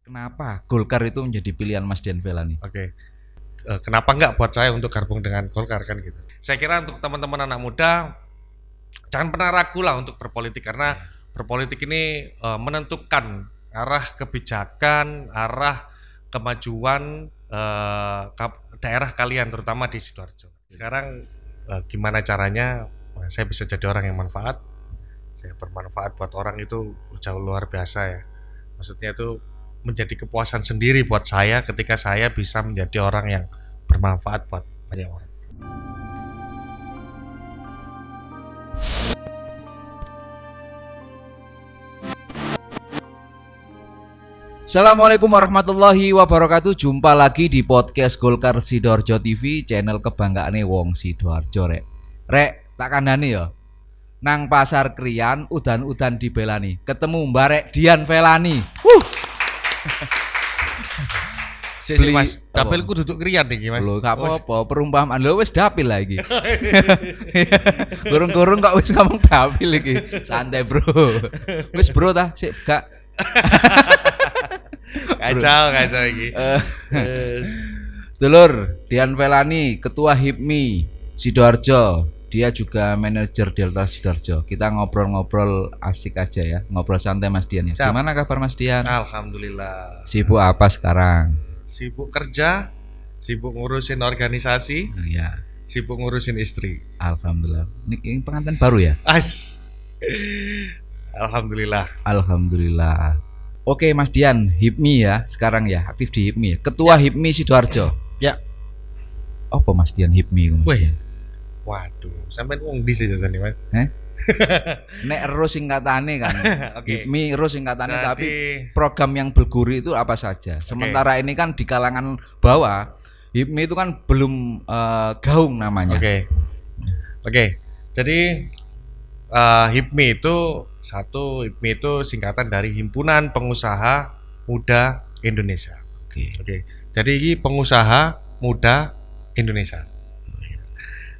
Kenapa Golkar itu menjadi pilihan Mas Dian Velani? Oke. Kenapa enggak buat saya untuk gabung dengan Golkar kan gitu. Saya kira untuk teman-teman anak muda jangan pernah ragu lah untuk berpolitik karena berpolitik ini menentukan arah kebijakan, arah kemajuan daerah kalian terutama di Sidoarjo. Sekarang gimana caranya saya bisa jadi orang yang manfaat, saya bermanfaat buat orang itu jauh luar biasa ya. Maksudnya itu menjadi kepuasan sendiri buat saya ketika saya bisa menjadi orang yang bermanfaat buat banyak orang. Assalamualaikum warahmatullahi wabarakatuh. Jumpa lagi di podcast Golkar Sidoarjo TV, channel kebanggaane wong Sidoarjo rek. Rek, tak kandhani ya. Nang pasar Krian udan-udan dibelani, ketemu Mbak Dian Velani. Sik Mas, dapilku duduk krian iki Mas. Lho, gak apa-apa, perumpamaan lho wis dapil lagi. Gurung-gurung kok wis ngomong dapil iki. Santai, Bro. Wis bro ta, sik gak. Kacau iki. Dulur, Dian Velani, Ketua HIPMI Sidoarjo. Dia juga manajer Delta Sidoarjo. Kita ngobrol-ngobrol asik aja ya, ngobrol santai Mas Dian ya. Gimana kabar Mas Dian? Alhamdulillah. Sibuk apa sekarang? Sibuk kerja, sibuk ngurusin organisasi, Ya, sibuk ngurusin istri. alhamdulillah. Ini pengantin baru ya? Alhamdulillah. Alhamdulillah. Oke Mas Dian, HIPMI ya sekarang ya, aktif di HIPMI ya. Ketua HIPMI Sidoarjo. Ya. Apa Mas Dian HIPMI Mas Wih. Dian? Waduh, sampai wong di sih jane Mas. Nek erus singkatane kan. Oke. HIPMI erus singkatane, Jadi, tapi program yang berguri itu apa saja. Sementara ini kan di kalangan bawah HIPMI itu kan belum gaung namanya. Oke. Jadi HIPMI itu singkatan dari Himpunan Pengusaha Muda Indonesia. Oke. Jadi ini pengusaha muda Indonesia.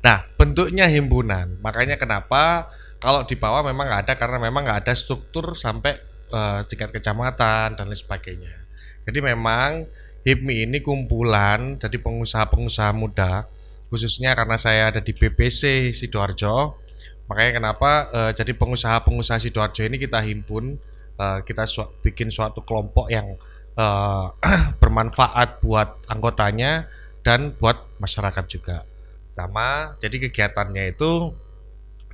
Nah, bentuknya himpunan. Makanya kenapa kalau di bawah memang nggak ada karena memang nggak ada struktur sampai tingkat kecamatan dan lain sebagainya. Jadi memang HIPMI ini kumpulan dari pengusaha-pengusaha muda, khususnya karena saya ada di BPC Sidoarjo. Makanya kenapa jadi pengusaha-pengusaha Sidoarjo ini kita himpun, kita bikin suatu kelompok yang bermanfaat buat anggotanya dan buat masyarakat juga. Pertama, jadi kegiatannya itu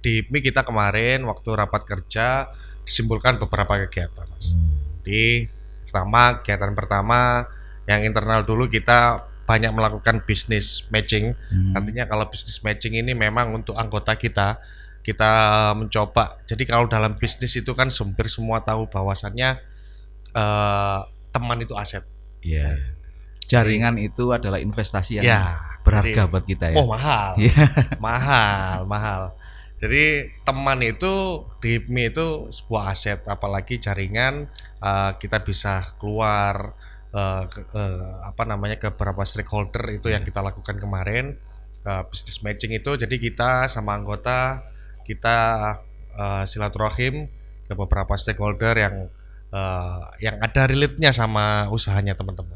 di HIPMI kita kemarin waktu rapat kerja disimpulkan beberapa kegiatan, Mas. Di kegiatan pertama yang internal dulu kita banyak melakukan bisnis matching. Nantinya kalau bisnis matching ini memang untuk anggota kita mencoba. Jadi kalau dalam bisnis itu kan hampir semua tahu bahwasannya teman itu aset. Iya. Jaringan itu adalah investasi yang berharga buat kita ya. Oh, mahal. mahal. Jadi teman itu di HIPMI itu sebuah aset, apalagi jaringan kita bisa keluar ke beberapa stakeholder itu yang kita lakukan kemarin. Business matching itu jadi kita sama anggota kita silaturahim ke beberapa stakeholder yang ada relate-nya sama usahanya teman-teman.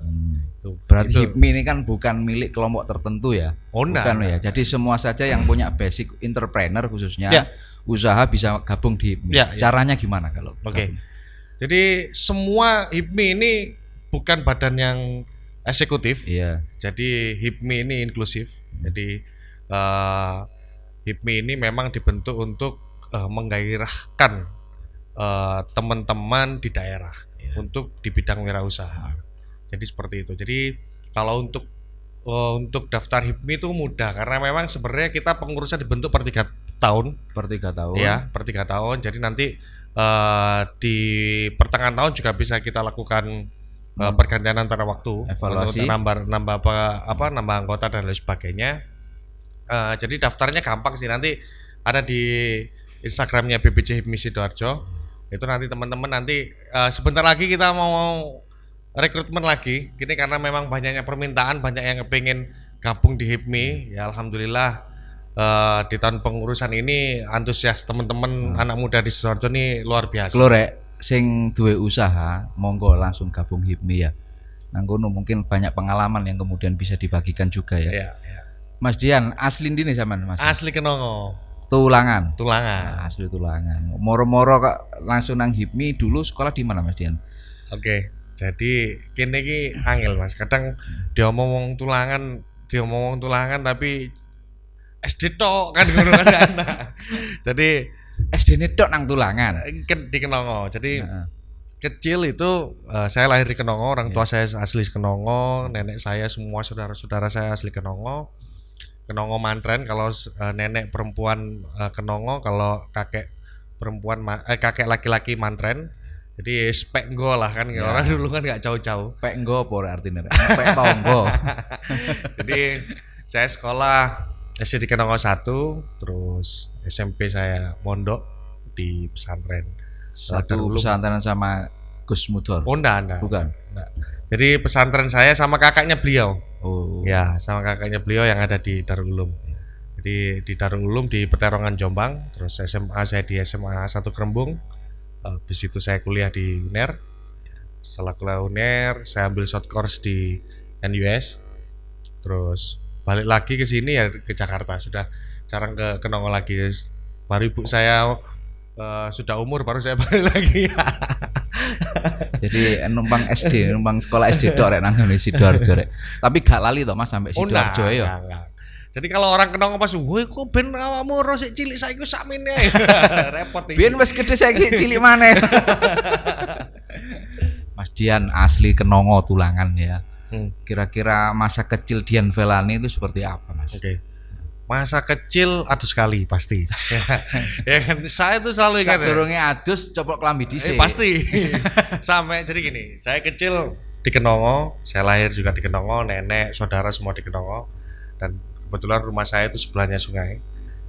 Berarti HIPMI ini kan bukan milik kelompok tertentu ya. Bukan ya. Jadi semua saja yang punya basic entrepreneur khususnya usaha bisa gabung di HIPMI. Caranya gimana kalau? Oke. Jadi semua HIPMI ini bukan badan yang eksekutif. Iya. Jadi HIPMI ini inklusif. Jadi HIPMI ini memang dibentuk untuk menggairahkan teman-teman di daerah untuk di bidang wirausaha. Jadi seperti itu. Jadi kalau untuk daftar HIPMI itu mudah karena memang sebenarnya kita pengurusan dibentuk per 3 tahun. Per 3 tahun. Ya, per 3 tahun. Jadi nanti di pertengahan tahun juga bisa kita lakukan pergantian antara waktu, evaluasi, nambah nambah anggota dan lain sebagainya. Jadi daftarnya gampang sih, nanti ada di Instagramnya BPC HIPMI Sidoarjo. Itu nanti teman-teman nanti sebentar lagi kita mau rekrutmen lagi, gini karena memang banyaknya permintaan, banyak yang pengen gabung di HIPMI. Ya alhamdulillah di tahun pengurusan ini antusias teman-teman anak muda di Sidoarjo ini luar biasa. Klore, sing duwe usaha monggo langsung gabung HIPMI ya. Nang kono mungkin banyak pengalaman yang kemudian bisa dibagikan juga ya. Iya. Mas Dian, asli ndi nih sampean Mas? Asli Kenongo. Tulangan. Tulangan. Nah, asli Tulangan. Moro-moro kok langsung nang HIPMI. Dulu sekolah di mana Mas Dian? Oke. Jadi kene iki angel Mas. Kadang diomong wong Tulangan tapi SD tok kan ngono kan enak. Jadi SD-ne tok nang Tulangan. di Kenongo. Jadi Heeh. kecil itu saya lahir di Kenongo, orang tua saya asli Kenongo, nenek saya semua saudara-saudara saya asli Kenongo. Kenongo Mantren kalau nenek perempuan Kenongo, kalau kakek perempuan kakek laki-laki Mantren. Jadi spek nggo lah kan Ya. orang dulu kan enggak jauh-jauh. Pek nggo apa artine? Pek tonggo. Jadi saya sekolah SD di Kenongo 1, terus SMP saya mondok di pesantren. Satu Dulu. pesantren sama Gus Mudor. Oh enggak. Bukan. Jadi pesantren saya sama kakaknya beliau. Oh. Ya, sama kakaknya beliau yang ada di Darul Ulum. Jadi di Darul Ulum di Peterongan Jombang, terus SMA saya di SMA 1 Kerembung. Habis itu saya kuliah di UNER. Setelah kuliah UNER, saya ambil short course di NUS. Terus balik lagi ke sini ya ke Jakarta. Sudah jarang ke Kenongo lagi. Baru ibu saya sudah umur baru saya balik lagi. Jadi numpang SD, numpang sekolah SD tok rek nang ngene Sidoarjo rek. Tapi gak lali toh Mas sampai Sidoarjo ya. Enggak. Jadi kalau orang Kenongo pas, "Woi, kok ben awakmu ro sik cilik saiki sakmene." Repot iki. Biyen wis gede saiki cilik maneh. Mas Dian asli Kenongo Tulangan ya. Kira-kira masa kecil Dian Velani itu seperti apa, Mas? Oke. Masa kecil adus sekali pasti. Ya kan saya tuh selalu ingat. Sadurunge adus coplok klambi dhisik. Pasti. Sampai jadi gini, saya kecil di Kenongo, saya lahir juga di Kenongo, nenek, saudara semua di Kenongo, dan kebetulan rumah saya itu sebelahnya sungai.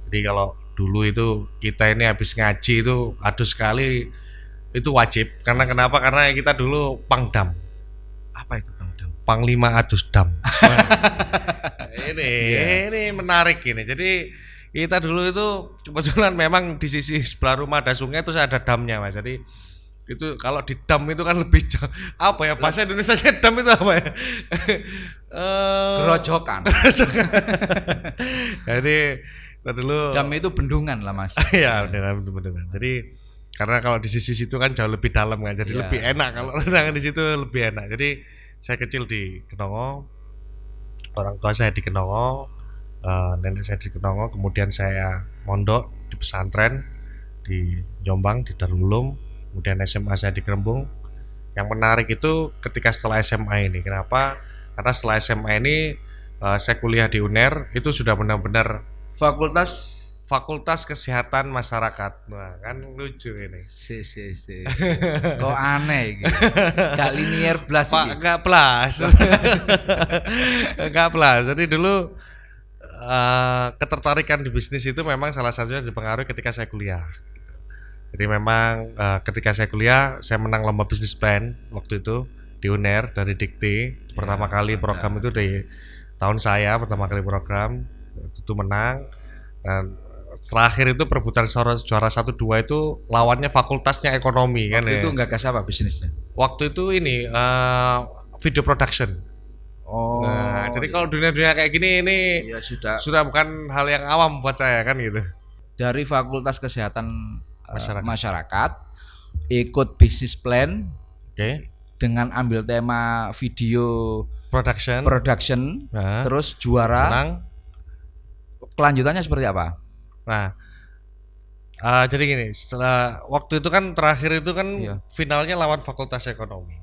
Jadi kalau dulu itu kita ini habis ngaji itu adus sekali, itu wajib. Karena kenapa? Karena kita dulu pangdam. Apa itu Bang? Panglima adus dam. Ini menarik ini. Jadi kita dulu itu kebetulan memang di sisi sebelah rumah ada sungai, terus ada damnya Mas. Jadi itu kalau di dam itu kan lebih apa ya bahasa Indonesianya dam itu apa ya? Gerojokan. Jadi kita dulu Dam itu bendungan lah Mas. ya benar. Jadi karena kalau di sisi situ kan jauh lebih dalam kan, jadi Iya. lebih enak kalau renangan di situ lebih enak. Jadi saya kecil di Kenongo, orang tua saya di Kenongo, nenek saya di Kenongo, kemudian saya mondok di pesantren di Jombang di Darul Ulum, kemudian SMA saya di Kerembung. Yang menarik itu ketika setelah SMA ini, kenapa? Karena setelah SMA ini saya kuliah di UNER itu sudah benar-benar Fakultas Kesehatan Masyarakat. Nah, kan lucu ini. Si. Kok aneh gitu. Gak linear blas iki. Enggak plus. Enggak plus. Jadi dulu ketertarikan di bisnis itu memang salah satunya dipengaruhi ketika saya kuliah. Jadi memang ketika saya kuliah saya menang lomba bisnis plan waktu itu di UNER dari Dikti. Pertama kali program itu di tahun saya pertama kali program itu menang, dan terakhir itu perebutan juara 1-2 itu lawannya fakultasnya ekonomi kan Waktu ya. itu enggak gas apa bisnisnya? Waktu itu ini video production. Oh. Nah, jadi kalau dunia-dunia kayak gini ini ya sudah bukan hal yang awam buat saya kan gitu. dari Fakultas Kesehatan Masyarakat. Masyarakat ikut bisnis plan Oke. dengan ambil tema video production Nah, terus juara. menang. Kelanjutannya seperti apa? Nah, jadi gini, setelah waktu itu kan terakhir itu kan Iya. finalnya lawan Fakultas Ekonomi.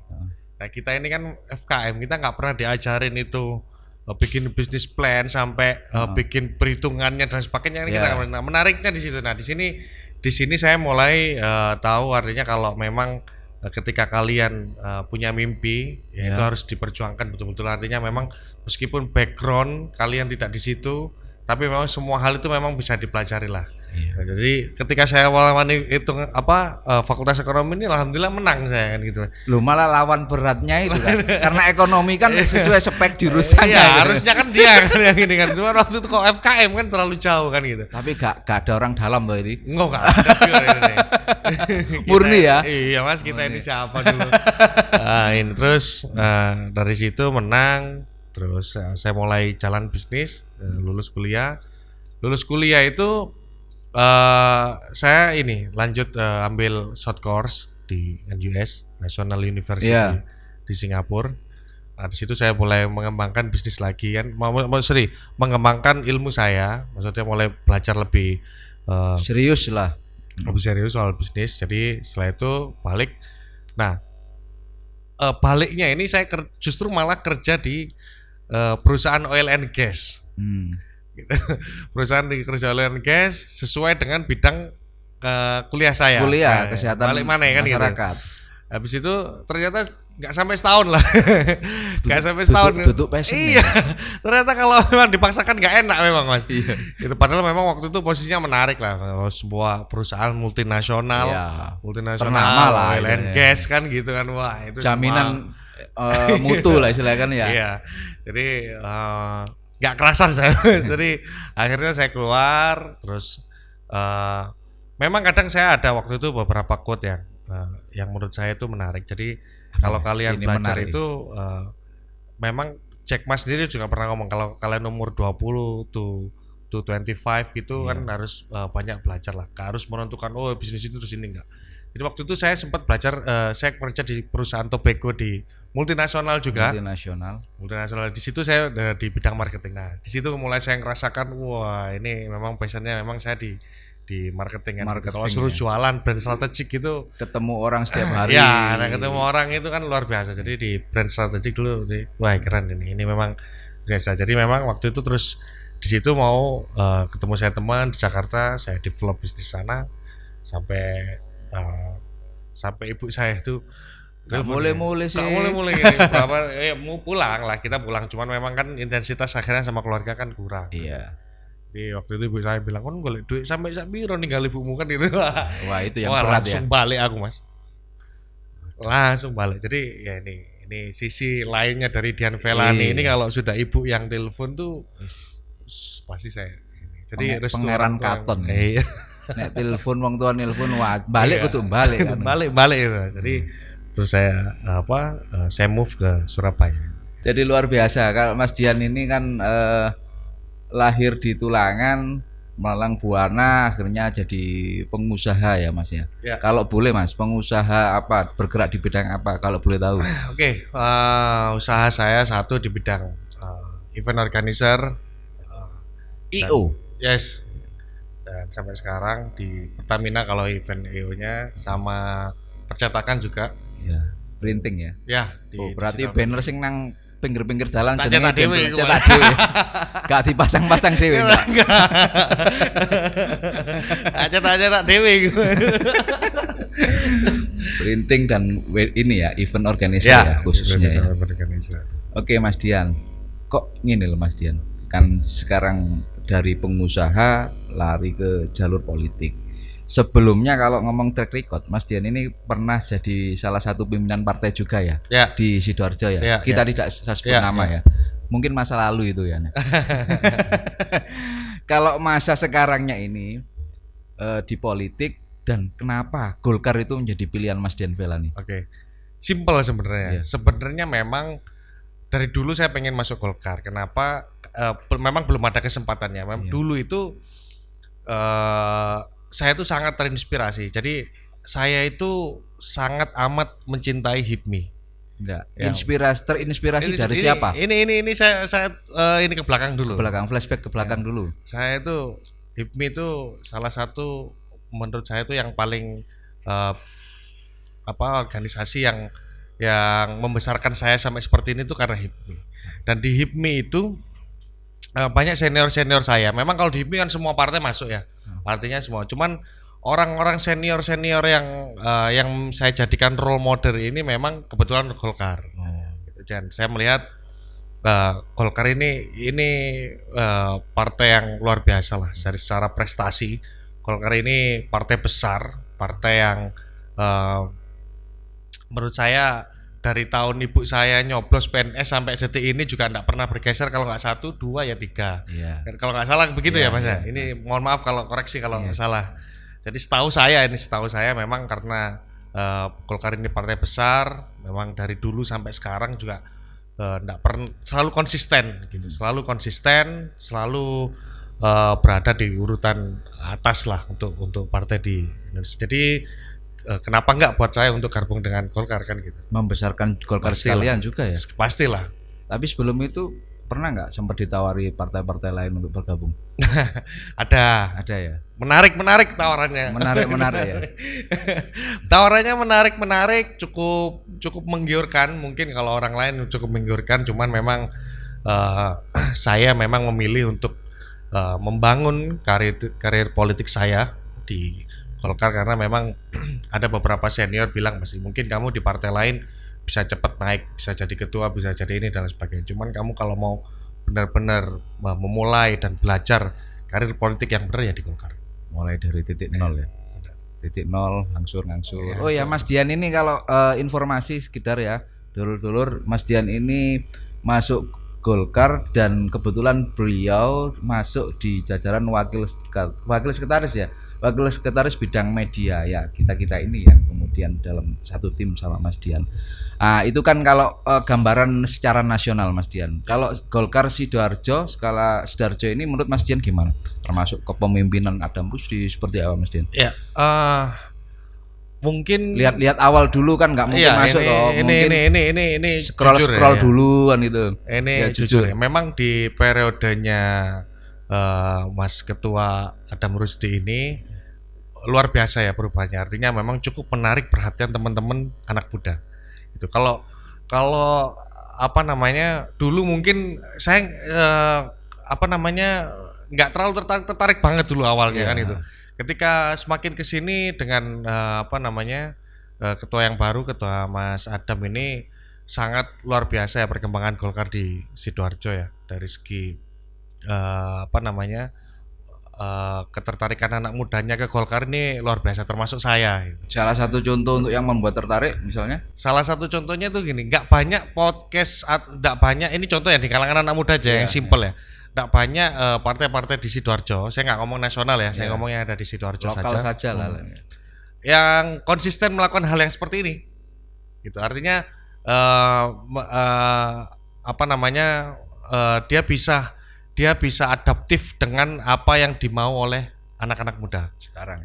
Nah, kita ini kan FKM, kita nggak pernah diajarin itu bikin bisnis plan sampai bikin perhitungannya dan sebagainya. Kita Iya. nggak pernah. Nah, menariknya di situ. Nah, di sini saya mulai tahu artinya kalau memang ketika kalian punya mimpi, ya itu harus diperjuangkan betul-betul. Artinya memang meskipun background kalian tidak di situ, tapi memang semua hal itu memang bisa dipelajari lah. Iya. Nah, jadi ketika saya awal itu fakultas ekonomi ini alhamdulillah menang saya kan gitu. Lu malah lawan beratnya itu kan. Karena ekonomi kan sesuai spek jurusan Iya, gitu. harusnya kan dia kan yang ini kan. Cuma waktu itu kok FKM kan terlalu jauh kan gitu. Tapi gak ada orang dalam loh ini. Enggak ada pure ini. Murni ya? Iya Mas, kita ini siapa dulu. Nah, ini terus dari situ menang, terus saya mulai jalan bisnis, lulus kuliah. Lulus kuliah itu saya ini lanjut ambil short course di NUS, National University Iya. di Singapura. Nah, di situ saya mulai mengembangkan bisnis lagi kan, mengembangkan ilmu saya, maksudnya mulai belajar lebih Serius lah. lebih serius soal bisnis. Jadi setelah itu balik. Nah, baliknya ini saya justru malah kerja di perusahaan oil and gas. Gitu. Perusahaan di kerja oil and gas sesuai dengan bidang kuliah saya. Kuliah kesehatan balik mana kan masyarakat. gitu. Habis itu ternyata nggak sampai setahun lah. Nggak sampai setahun. Tutup passion. Iya. Ternyata kalau memang dipaksakan nggak enak memang Mas. Iya. Itu padahal memang waktu itu posisinya menarik lah. Kalau sebuah perusahaan multinasional, Iya. multinasional Ternama lah oil and itu ya. gas kan gitu kan. Wah, itu Jaminan mutu lah istilahnya kan ya. Iya. Jadi nggak kerasan saya. Jadi akhirnya saya keluar terus memang kadang saya ada waktu itu beberapa quote yang menurut saya itu menarik. Jadi kalau kalian ini belajar menarik. itu memang Jack Ma sendiri juga pernah ngomong kalau kalian umur 20 to 25 gitu kan harus banyak belajar lah. Gak harus menentukan bisnis itu terus ini enggak. Jadi waktu itu saya sempat belajar, saya kerja di perusahaan tobacco di multinasional juga. Multinasional. Di situ saya di bidang marketing. Nah, di situ mulai saya ngerasakan wah ini memang passionnya memang saya di marketing kan. Kalau suruh jualan brand strategik gitu Ketemu orang setiap hari. ya, nah ketemu orang itu kan luar biasa. Jadi di brand strategik dulu wah keren ini memang biasa. Jadi memang waktu itu terus di situ mau ketemu saya teman di Jakarta, saya develop bisnis sana sampai ibu saya itu Mulai-mulai sih. mulai ini berapa mau pulang lah, kita pulang, cuman memang kan intensitas akhirnya sama keluarga kan kurang. Iya. Jadi waktu itu ibu saya bilang kan golek duit sampai sak piro ninggal ibumu kan gitu. Wah, itu yang Wah, berat ya. langsung balik aku Mas. Langsung balik. Jadi ya ini sisi lainnya dari Dian Velani ini kalau sudah ibu yang telepon tuh pasti saya ini. Jadi Pangeran Katon. Iya. Nek telepon wong tua nelpon balik kudu balik kan. balik itu. Jadi terus saya saya move ke Surabaya. Jadi luar biasa. Kalau Mas Dian ini kan lahir di Tulangan, Malang Buana, akhirnya jadi pengusaha ya Mas ya. Ya. Kalau boleh Mas, pengusaha apa? Bergerak di bidang apa kalau boleh tahu? Oke, usaha saya satu di bidang event organizer. IO. Yes. Dan sampai sekarang di Pertamina kalau event IO-nya sama percetakan juga. Ya, printing ya. Ya, Berarti digital. banner sing nang pinggir-pinggir dalan Tak jenenge cetak dhewe iku, cetak dhewe. Gak dipasang-pasang dhewe. Mbak. Cetak dewe iku. Printing dan ini ya, event organizer ya, khususnya ya. Organizer. Oke Mas Dian, kok ngene loh Mas Dian, kan sekarang dari pengusaha lari ke jalur politik. Sebelumnya kalau ngomong track record, Mas Dian ini pernah jadi salah satu pimpinan partai juga ya, Ya. di Sidoarjo ya. Ya, Kita ya. tidak sebut Ya, nama ya. Mungkin masa lalu itu ya. Kalau masa sekarangnya ini di politik, dan kenapa Golkar itu menjadi pilihan Mas Dian Velani? Oke. Simpel sebenarnya. Iya. Sebenarnya memang dari dulu saya pengen masuk Golkar. Kenapa? Memang belum ada kesempatannya. Iya. Dulu itu saya itu sangat terinspirasi. Jadi saya itu sangat amat mencintai HIPMI. Enggak. Ya. Terinspirasi dari siapa? Ini saya ini ke belakang dulu. Belakang, flashback ke belakang dulu. Saya itu HIPMI itu salah satu menurut saya itu yang paling organisasi yang membesarkan saya sampai seperti ini tuh karena HIPMI. Dan di HIPMI itu banyak senior saya. Memang kalau di HIPMI kan semua partai masuk ya, artinya semua. Cuman orang-orang senior yang saya jadikan role model ini memang kebetulan Golkar. Dan saya melihat Golkar ini partai yang luar biasa lah dari secara prestasi. Golkar ini partai besar, partai yang menurut saya dari tahun ibu saya nyoblos PNS sampai detik ini juga tidak pernah bergeser, kalau nggak 1, 2 ya 3. Iya. Kalau nggak salah begitu Iya, ya Mas ya. iya. Ini mohon maaf kalau koreksi kalau nggak salah. Jadi setahu saya memang karena Golkar ini partai besar, memang dari dulu sampai sekarang juga enggak pernah, selalu konsisten gitu. Selalu konsisten, selalu berada di urutan atas lah untuk partai di Indonesia. Jadi kenapa enggak buat saya untuk gabung dengan Golkar kan gitu. Membesarkan Golkar Pastilah. sekalian juga ya. Pastilah. Tapi sebelum itu pernah nggak sempat ditawari partai-partai lain untuk bergabung? Ada ya. menarik tawarannya. Menarik ya. Tawarannya menarik, cukup menggiurkan. Mungkin kalau orang lain cukup menggiurkan, cuman memang saya memang memilih untuk membangun karir politik saya di Golkar karena memang ada beberapa senior bilang masih mungkin kamu di partai lain bisa cepat naik, bisa jadi ketua, bisa jadi ini dan sebagainya. Cuman kamu kalau mau benar-benar memulai dan belajar karir politik yang benar ya di Golkar. Mulai dari titik nol ya. Titik nol, ngangsur. Iya, Oh ya Mas Dian ini kalau informasi sekedar ya, dulur-dulur, Mas Dian ini masuk Golkar dan kebetulan beliau masuk di jajaran wakil sekretaris ya. Wakil sekretaris bidang media ya, kita ini yang kemudian dalam satu tim sama Mas Dian. Itu kan kalau gambaran secara nasional Mas Dian. Kalau Golkar Sidoarjo, skala Sidoarjo ini menurut Mas Dian gimana? Termasuk kepemimpinan Adam Rusdi seperti apa Mas Dian? Ya, mungkin lihat awal dulu kan nggak mungkin masuk ini scroll ya. dulu kan itu. Ini ya, jujur ya. Memang di periodenya Mas Ketua Adam Rusdi ini luar biasa ya perubahannya. Artinya memang cukup menarik perhatian teman-teman anak muda. Itu kalau apa namanya dulu mungkin saya nggak terlalu tertarik banget dulu awalnya kan itu. Ketika semakin kesini dengan ketua yang baru, ketua Mas Adam ini sangat luar biasa ya perkembangan Golkar di Sidoarjo ya, dari segi ketertarikan anak mudanya ke Golkar ini luar biasa, termasuk saya. Salah satu contoh untuk yang membuat tertarik misalnya? Salah satu contohnya tuh gini, nggak banyak podcast, nggak banyak, ini contoh ya di kalangan anak muda aja yang simple ya. Nggak banyak partai-partai di Sidoarjo, saya nggak ngomong nasional ya, saya ngomongnya ada di Sidoarjo lokal saja lah. Yang konsisten melakukan hal yang seperti ini. Gitu. Artinya dia bisa adaptif dengan apa yang dimau oleh anak-anak muda sekarang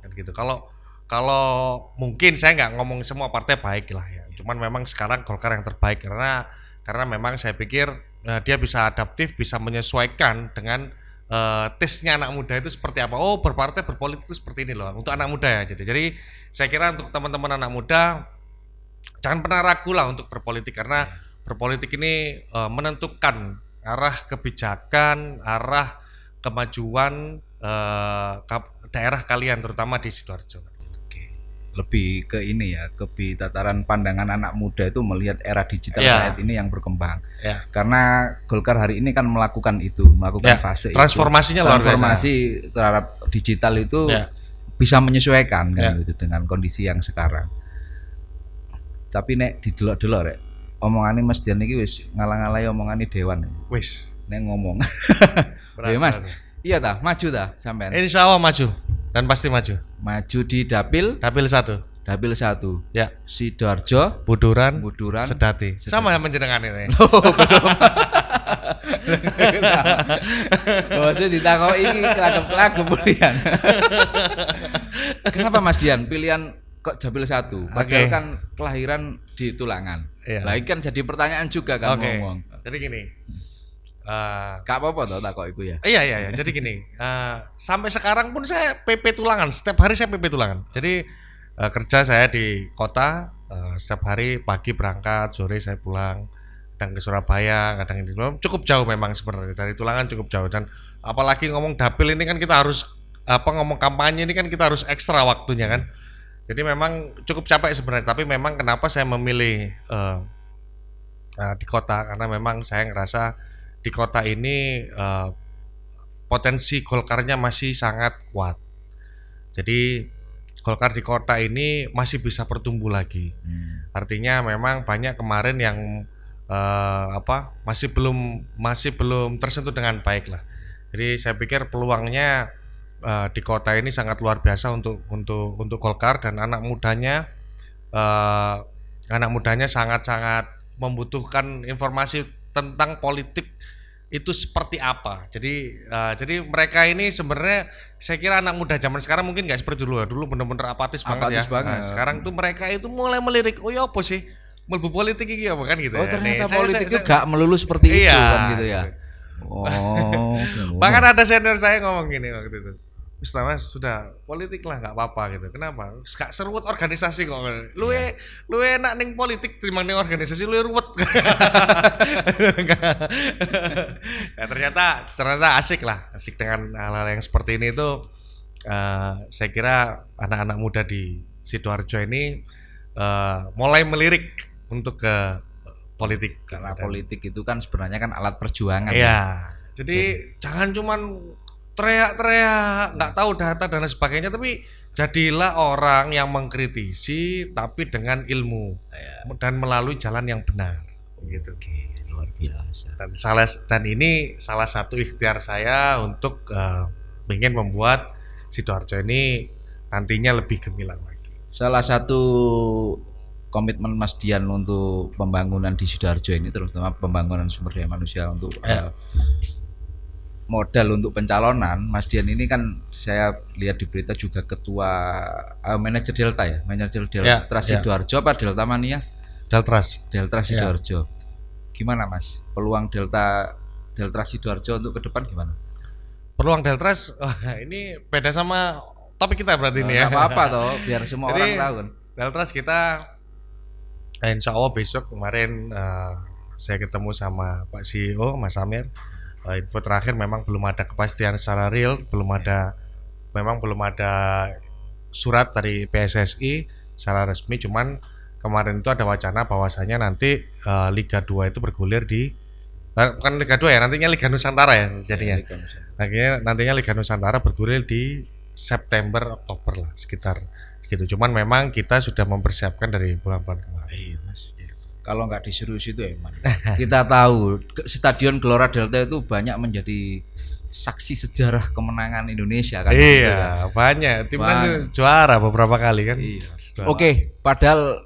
kan gitu. Kalau mungkin saya nggak ngomong semua partai baik lah ya, cuman memang sekarang Golkar yang terbaik karena memang saya pikir dia bisa adaptif, bisa menyesuaikan dengan tesnya anak muda itu seperti apa. Oh, berpolitik itu seperti ini loh untuk anak muda ya. Jadi saya kira untuk teman-teman anak muda jangan pernah ragu lah untuk berpolitik, karena berpolitik ini menentukan arah kebijakan, arah kemajuan daerah kalian, terutama di Sidoarjo. Lebih ke ini ya, tataran pandangan anak muda itu melihat era digital saat ini yang berkembang. Karena Golkar hari ini kan melakukan fase transformasinya luar biasa. Transformasi terhadap digital itu bisa menyesuaikan kan gitu dengan kondisi yang sekarang. Tapi nek didelok-delok rek, omongane Mas Dian iki wis ngalang-alai omongane dewan. Wis nek ngomong. Ya Mas, iya tah, maju tah sampean. Insya Allah maju dan pasti maju. Maju di Dapil 1. Dapil 1. Ya. Sidoarjo, Buduran, Sedati. Sama ya menjenengan ini. Bosnya ditakoki iki kelagep pilihan. Kenapa Mas Dian pilihan kok Dapil 1? Padahal kan kelahiran di Tulangan. Lah iki kan jadi pertanyaan juga kan ngomong. Jadi gini. Gak apa-apa toh takok iku ya. Iya. Jadi gini, sampai sekarang pun saya PP Tulangan. Setiap hari saya PP Tulangan. Jadi kerja saya di kota, setiap hari pagi berangkat, sore saya pulang. Kadang ke Surabaya, kadang di cukup jauh memang sebenarnya, dari Tulangan cukup jauh. Dan apalagi ngomong dapil ini kan kita harus ngomong kampanye ini kan kita harus ekstra waktunya kan. Jadi memang cukup capek sebenarnya. Tapi memang kenapa saya memilih di kota, karena memang saya ngerasa di kota ini potensi Golkarnya masih sangat kuat. Jadi Golkar di kota ini masih bisa bertumbuh lagi. Artinya memang banyak kemarin yang masih belum tersentuh dengan baik lah. Jadi saya pikir peluangnya di kota ini sangat luar biasa untuk Golkar, dan anak mudanya sangat-sangat membutuhkan informasi tentang politik itu seperti apa. Jadi mereka ini sebenarnya saya kira anak muda zaman sekarang mungkin nggak seperti dulu. Dulu benar-benar apatis banget ya. Nah, sekarang tuh mereka itu mulai melirik, oh ya apa sih mlebu politik iki apa kan gitu. Oh ya. ternyata politik itu gak melulu seperti itu kan gitu ya. Oh. Bahkan ada senior saya ngomong gini waktu itu. Mas sudah politik lah nggak apa-apa gitu. Kenapa? Gak seruat organisasi kok. Lu enak ning politik timbang ning organisasi lu ruwet. Ya, ternyata asik dengan hal-hal yang seperti ini itu. Saya kira anak-anak muda di Sidoarjo ini mulai melirik untuk ke politik. Karena politik itu kan sebenarnya kan alat perjuangan. Iya. Jadi jangan cuman teriak-teriak, nggak tahu data dan sebagainya, tapi jadilah orang yang mengkritisi tapi dengan ilmu dan melalui jalan yang benar, gitu. Oke, luar biasa. Dan ini salah satu ikhtiar saya untuk ingin membuat Sidoarjo ini nantinya lebih gemilang lagi. Salah satu komitmen Mas Dian untuk pembangunan di Sidoarjo ini, terutama pembangunan sumber daya manusia untuk modal untuk pencalonan, Mas Dian ini kan saya lihat di berita juga ketua manajer Delta ya, manajer Delta Sidoarjo apa Delta Mania? Delta Sidoarjo. Gimana Mas? Peluang Delta Sidoarjo untuk ke depan gimana? Peluang Delta ini beda sama topik kita berarti ini ya. Enggak apa-apa toh, biar semua orang tahu kan. Delta kita insya Allah besok kemarin saya ketemu sama Pak CEO Mas Amir. Info terakhir memang belum ada kepastian secara real, belum ada surat dari PSSI secara resmi, cuman kemarin itu ada wacana bahwasanya nanti Liga 2 itu bergulir di bukan Liga 2 ya, nantinya Liga Nusantara ya jadinya. Nantinya Liga Nusantara bergulir di September Oktober lah sekitar gitu. Cuman memang kita sudah mempersiapkan dari bulan-bulan kemarin. Mas. Kalau nggak disuruh situ ya, Man. Kita tahu Stadion Gelora Delta itu banyak menjadi saksi sejarah kemenangan Indonesia kan. Iya, gitu, ya. Banyak. Timnas juara beberapa kali kan. Iya. Oke, padahal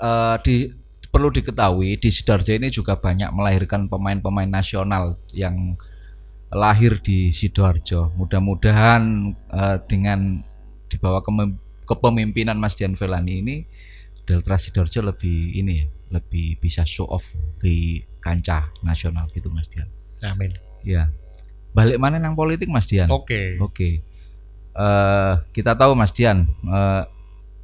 perlu diketahui di Sidoarjo ini juga banyak melahirkan pemain-pemain nasional yang lahir di Sidoarjo. Mudah-mudahan dengan di bawah kepemimpinan Mas Dian Velani ini Delta Sidoarjo lebih bisa show off di kancah nasional gitu Mas Dian. Amin. Ya. Balik mana nang politik Mas Dian? Oke. Kita tahu Mas Dian,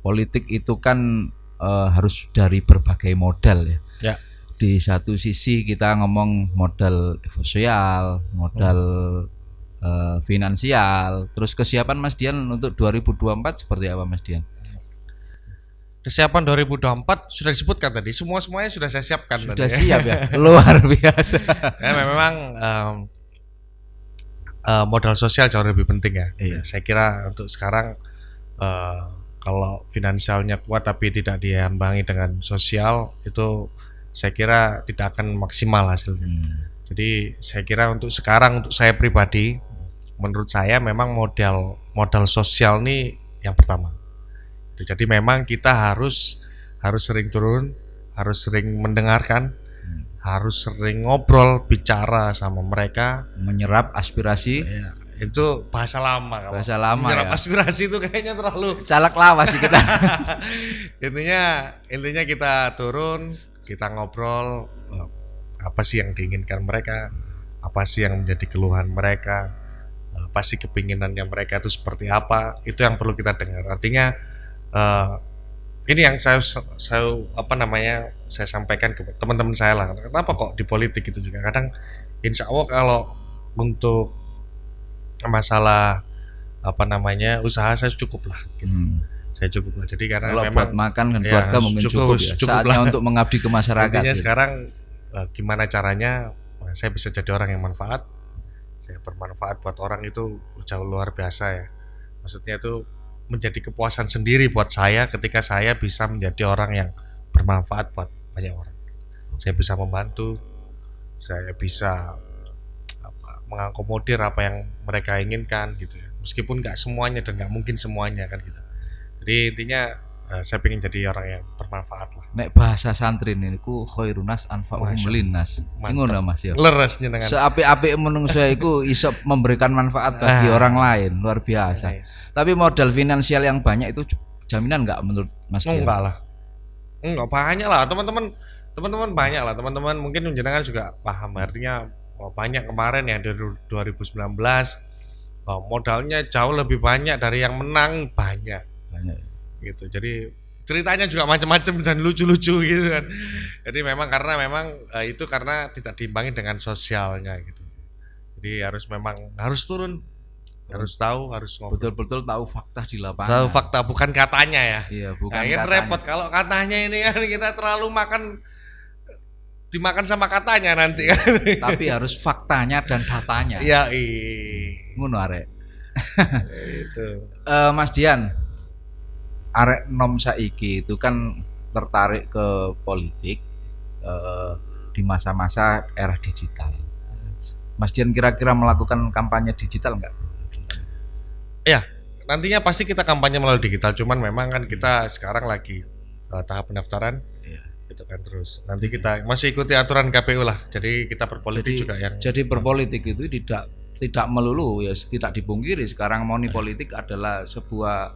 politik itu kan harus dari berbagai modal ya. Ya. Di satu sisi kita ngomong modal sosial, modal finansial, terus kesiapan Mas Dian untuk 2024 seperti apa Mas Dian? Kesiapan 2024 sudah disebutkan tadi, semuanya sudah saya siapkan. Sudah tadi, siap ya, luar biasa. Ya, memang modal sosial jauh lebih penting ya. Iya. Saya kira untuk sekarang kalau finansialnya kuat tapi tidak diimbangi dengan sosial, itu saya kira tidak akan maksimal hasilnya. Jadi saya kira untuk sekarang, untuk saya pribadi, menurut saya memang modal sosial ini yang pertama. Jadi memang kita harus sering turun, harus sering mendengarkan, harus sering ngobrol, bicara sama mereka, menyerap aspirasi. Ya, itu bahasa lama. Bahasa lama. Menyerap aspirasi itu kayaknya terlalu calak lawas sih kita. intinya kita turun, kita ngobrol, apa sih yang diinginkan mereka, apa sih yang menjadi keluhan mereka, apa sih kepinginannya mereka itu seperti apa, itu yang perlu kita dengar. Artinya ini yang saya sampaikan ke teman-teman saya lah. Kenapa kok di politik itu juga kadang, insya Allah kalau untuk masalah usaha saya cukup lah. Gitu. Saya cukup lah. Jadi karena kalau memang buat makan dan keluarga mungkin cukup ya. Saatnya untuk mengabdi ke masyarakat. Intinya gitu. Sekarang gimana caranya saya bisa jadi orang yang manfaat, saya bermanfaat buat orang itu jauh luar biasa ya. Maksudnya itu menjadi kepuasan sendiri buat saya ketika saya bisa menjadi orang yang bermanfaat buat banyak orang. Saya bisa membantu, saya bisa mengakomodir apa yang mereka inginkan gitu ya. Meskipun nggak semuanya dan nggak mungkin semuanya kan gitu. Jadi intinya saya pengen jadi orang yang bermanfaat lah. Nek bahasa santri niku khairunas anfa'uhum linnas. Ngono Mas ya. Leres nyenengan. Seapik-apik menungsa iku iso memberikan manfaat bagi orang lain, luar biasa. Tapi modal finansial yang banyak itu jaminan nggak menurut Mas Dian? Enggak lah. Enggak banyak lah, teman-teman banyak lah. Teman-teman mungkin jenengan juga paham artinya banyak kemarin yang dari 2019 modalnya jauh lebih banyak dari yang menang banyak gitu. Jadi ceritanya juga macam-macam dan lucu-lucu gitu kan. Jadi memang itu karena tidak diimbangi dengan sosialnya gitu. Jadi harus turun, harus tahu, harus ngobrol. Betul-betul tahu fakta di lapangan. Tahu fakta bukan katanya ya. Iya, bukan katanya. Repot kalau katanya ini kan kita terlalu dimakan sama katanya nanti kan. Tapi harus faktanya dan datanya. Iya, ngono arek. Itu. Mas Dian, arek nom saiki itu kan tertarik ke politik di masa-masa era digital. Mas Dian kira-kira melakukan kampanye digital enggak? Ya, nantinya pasti kita kampanye melalui digital. Cuman memang kan kita sekarang lagi tahap pendaftaran. Gitu kan, terus nanti kita masih ikuti aturan KPU lah. Jadi kita berpolitik juga yang. Jadi berpolitik itu tidak melulu ya, tidak dipungkiri sekarang money politik adalah sebuah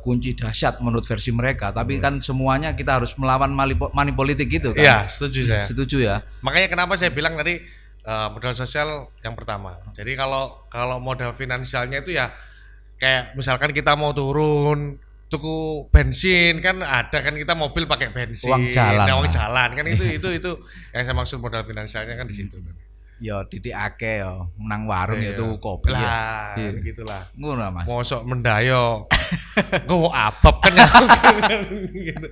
kunci dahsyat menurut versi mereka. Tapi kan semuanya kita harus melawan money politik gitu kan. Iya, setuju saya. Setuju ya. Makanya kenapa saya bilang tadi modal sosial yang pertama. Jadi kalau modal finansialnya itu ya kayak misalkan kita mau turun tuku bensin kan ada kan, kita mobil pakai bensin, uang jalan kan itu yang saya maksud modal finansialnya kan di situ. Ya titik akeh ya, menang warung ya tuku kopi lah, ya. Gitulah. Ngono Mas. Mosok mendayo. Go apap kan gitu.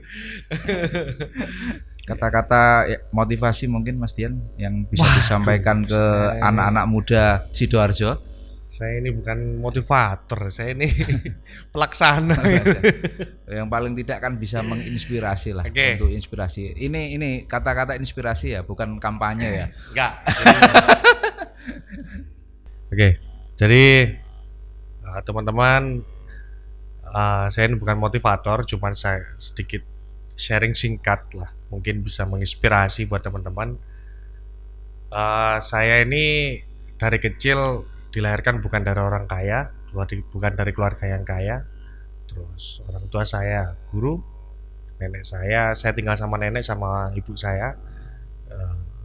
Kata-kata motivasi mungkin Mas Dian yang bisa disampaikan ke anak-anak muda Sidoarjo. Saya ini bukan motivator, saya ini pelaksana. Yang paling tidak kan bisa menginspirasi lah, untuk inspirasi. Ini kata-kata inspirasi ya, bukan kampanye ya. Enggak. Oke. Jadi teman-teman, saya ini bukan motivator, cuman saya sedikit sharing singkat lah, mungkin bisa menginspirasi buat teman-teman. Saya ini dari kecil dilahirkan bukan dari orang kaya, bukan dari keluarga yang kaya. Terus orang tua saya guru, nenek saya tinggal sama nenek sama ibu saya.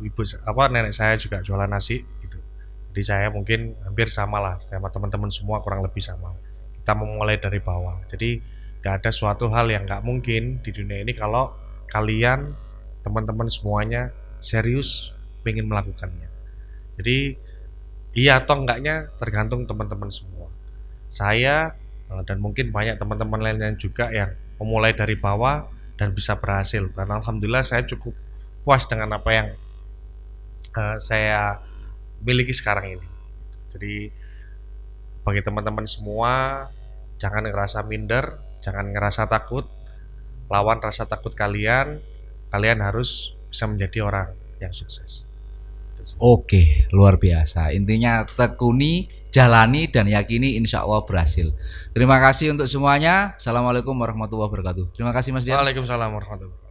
Nenek saya juga jualan nasi gitu. Jadi saya mungkin hampir sama lah sama teman-teman semua, kurang lebih sama. Kita memulai dari bawah. Jadi gak ada suatu hal yang gak mungkin di dunia ini kalau kalian teman-teman semuanya serius pengen melakukannya. Jadi iya atau enggaknya tergantung teman-teman semua. Saya dan mungkin banyak teman-teman lainnya juga yang memulai dari bawah dan bisa berhasil. Dan alhamdulillah saya cukup puas dengan apa yang saya miliki sekarang ini. Jadi bagi teman-teman semua, jangan ngerasa minder, jangan ngerasa takut. Lawan rasa takut kalian harus bisa menjadi orang yang sukses. Oke, luar biasa. Intinya tekuni, jalani, dan yakini, insya Allah berhasil. Terima kasih untuk semuanya. Assalamualaikum warahmatullahi wabarakatuh. Terima kasih Mas Dian. Waalaikumsalam warahmatullahi wabarakatuh.